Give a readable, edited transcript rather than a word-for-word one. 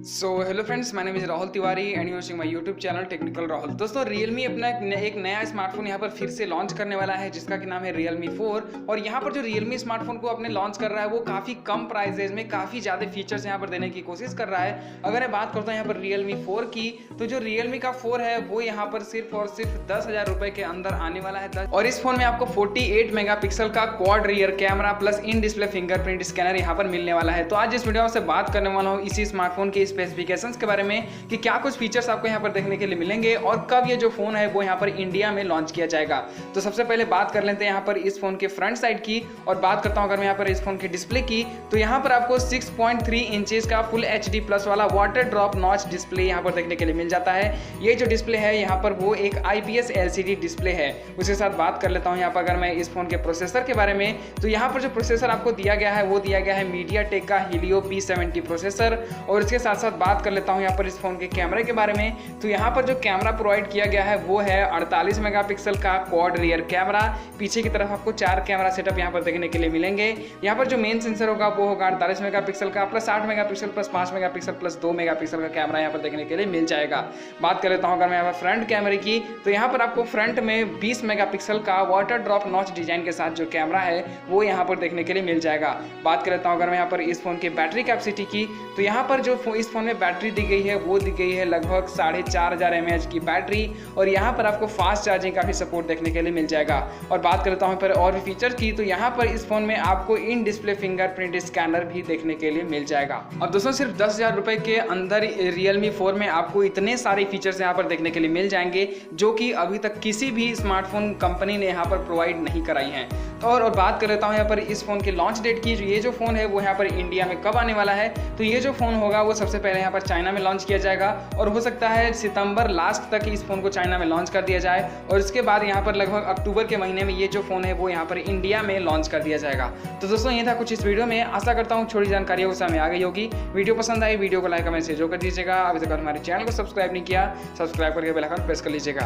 Hello friends, my name is Rahul Tiwari and you watching my YouTube channel technical Rahul. दोस्तों, Realme अपना एक नया smartphone यहाँ पर फिर से लॉन्च करने वाला है जिसका कि नाम है Realme 4। और यहाँ पर जो Realme स्मार्टफोन को अपने लॉन्च कर रहा है वो काफ़ी कम प्राइजेज में काफ़ी ज़्यादा फीचर्स यहाँ पर देने की कोशिश कर रहा है। अगर मैं बात करता हूँ यहाँ पर Realme 4 की, तो जो Realme का 4 है वो यहाँ पर सिर्फ और सिर्फ 10,000 रुपये के अंदर आने वाला है। और इस फोन में आपको 48 मेगापिक्सल का quad rear camera plus in display fingerprint scanner यहाँ पर मिलने वाला है। तो आज इस वीडियो में से बात करने वाला हूँ इसी स्मार्टफोन के स्पेसिफिकेशंस के बारे में कि क्या कुछ फीचर्स आपको यहाँ पर देखने के लिए मिलेंगे और कब ये जो फोन है वो यहाँ पर इंडिया में लॉन्च किया जाएगा। तो सबसे पहले बात कर लेते हैं यहाँ पर इस फोन के फ्रंट साइड की और बात करता हूँ अगर मैं यहाँ पर इस फोन के डिस्प्ले की, तो यहाँ पर आपको 6.3 इंचेस का फुल HD प्लस वाला वाटर ड्रॉप नॉच डिस्प्ले यहाँ पर देखने के लिए मिल जाता है। ये जो डिस्प्ले है यहाँ पर वो एक IPS LCD डिस्प्ले है। उसके साथ बात कर लेता हूँ यहाँ पर अगर मैं इस फोन के प्रोसेसर के बारे में, तो यहाँ पर जो प्रोसेसर आपको दिया गया है वो दिया गया है MediaTek का Helio P70 प्रोसेसर। और इसके साथ साथ बात कर लेता हूँ यहाँ पर इस फोन के कैमरे के बारे में, तो यहाँ पर जो कैमरा प्रोवाइड किया गया है वो है 48 मेगापिक्सल का क्वाड रियर कैमरा। पीछे की तरफ आपको 4 कैमरा सेटअप यहाँ पर देखने के लिए मिलेंगे। यहाँ पर जो मेन सेंसर होगा वो होगा 48 मेगापिक्सल का plus 8 megapixel plus 5 megapixel plus 2 megapixel का कैमरा यहाँ पर देखने के लिए मिल जाएगा। बात कर लेता हूँ अगर मैं यहाँ पर फ्रंट कैमरे की, तो यहाँ पर आपको फ्रंट में 20 मेगापिक्सल का वाटर ड्रॉप नॉच डिजाइन के साथ जो कैमरा है वो यहाँ पर देखने के लिए मिल जाएगा। बात कर लेता हूँ अगर मैं यहाँ पर इस फोन के बैटरी कैपेसिटी की, तो यहाँ पर जो इस फोन में बैटरी दी गई है वो दी गई है लगभग 4500 mAh की बैटरी। और यहाँ पर आपको फास्ट चार्जिंग का भी सपोर्ट देखने के लिए मिल जाएगा। और बात करता हूँ पर और भी फीचर की, तो यहाँ पर इस फोन में आपको इन डिस्प्ले फिंगरप्रिंट स्कैनर भी देखने के लिए मिल जाएगा। अब दोस्तों, सिर्फ 10,000 रुपए के अंदर Realme 4 में आपको इतने सारे फीचर्स यहाँ पर देखने के लिए मिल जाएंगे जो कि अभी तक किसी भी स्मार्टफोन कंपनी ने यहाँ पर प्रोवाइड नहीं कराई हैं। और बात कर लेता हूँ यहाँ पर इस फोन के लॉन्च डेट की। ये जो फोन है वो यहाँ पर इंडिया में कब आने वाला है, तो ये जो फोन होगा वो सबसे पहले यहाँ पर चाइना में लॉन्च किया जाएगा और हो सकता है सितंबर लास्ट तक इस फोन को चाइना में लॉन्च कर दिया जाए। और इसके बाद यहाँ पर लगभग अक्टूबर के महीने में ये जो फोन है वो यहाँ पर इंडिया में लॉन्च कर दिया जाएगा। तो दोस्तों, ये था कुछ इस वीडियो में। आशा करता हूँ छोटी जानकारी वो समय आ गई होगी। वीडियो पसंद आई, वीडियो को लाइक कमेंट शेयर कर दीजिएगा। अभी तक हमारे चैनल को सब्सक्राइब नहीं किया, सब्सक्राइब करके बेल आइकन प्रेस कर लीजिएगा।